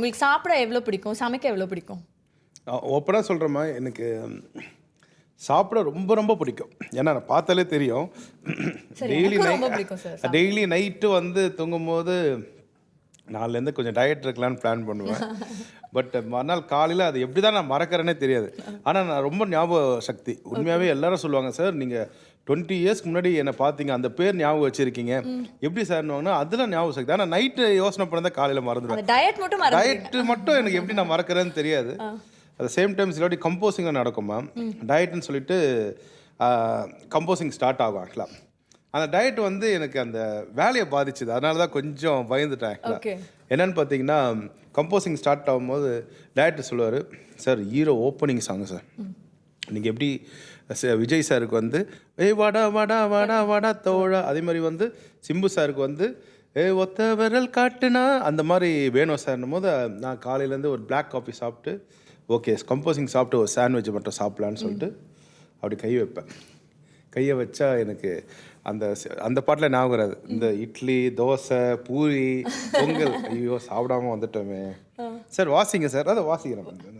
உங்களுக்கு சாப்பிட எவ்வளோ பிடிக்கும், சமைக்க எவ்வளோ பிடிக்கும்? ஓப்பனாக சொல்கிறேம்மா, எனக்கு சாப்பிட ரொம்ப ரொம்ப பிடிக்கும். ஏன்னா நான் பார்த்தாலே தெரியும். டெய்லி நைட்டு வந்து தூங்கும்போது நாலுலேருந்து கொஞ்சம் டயட் இருக்கலான்னு பிளான் பண்ணுவேன். பட் மறுநாள் காலையில் அது எப்படி தான் நான் மறக்கிறேனே தெரியாது. ஆனால் நான் ரொம்ப ஞாபக சக்தி. உண்மையாகவே எல்லாரும் சொல்லுவாங்க, சார் நீங்கள் 20 இயர்ஸ்க்கு முன்னாடி என்னை பார்த்தீங்க, அந்த பேர் ஞாபகம் வச்சுருக்கீங்க, எப்படி சார்னுவாங்கன்னா அதெல்லாம் ஞாபகம் சக்தி. ஆனால் நைட்டு யோசனை பண்ண தான் காலையில் மறந்துடுவேன். டயட்டு மட்டும் எனக்கு எப்படி நான் மறக்கிறேன்னு தெரியாது. அட் சேம் டைம் சிலவாட்டி கம்போசிங்காக நடக்குமா, டயட்னு சொல்லிட்டு கம்போசிங் ஸ்டார்ட் ஆகும். ஆக்சுவலாக அந்த டயட் வந்து எனக்கு அந்த வேலையை பாதிச்சுது. அதனால தான் கொஞ்சம் பயந்துட்டேன். ஆக்சுவலாக என்னென்னு பார்த்தீங்கன்னா, கம்போசிங் ஸ்டார்ட் ஆகும்போது டயட்டு சொல்லுவார், sir hero opening song sir, நீங்கள் எப்படி விஜய் சாருக்கு வந்து ஏய் வாடா வாடா வாடா வாடா தோழா, அதே மாதிரி வந்து சிம்பு சாருக்கு வந்து ஒத்த விரல் காட்டுனா அந்த மாதிரி வேணும் சார்னும் போது நான் காலையிலேருந்து ஒரு பிளாக் காஃபி சாப்பிட்டு ஓகே கம்போசிங் சாப்பிட்டு ஒரு சாண்ட்விட்ச் மட்டும் சாப்பிட்லான்னு சொல்லிட்டு அப்படி கை வைப்பேன். கையை வச்சா எனக்கு அந்த அந்த பாட்டில் ஞாபகம் வராது. இந்த இட்லி, தோசை, பூரி, பொங்கல், ஐயோ சாப்பிடாம வந்துட்டோமே சார், வாசிங்க சார், அதை வாசிக்கிறேன்.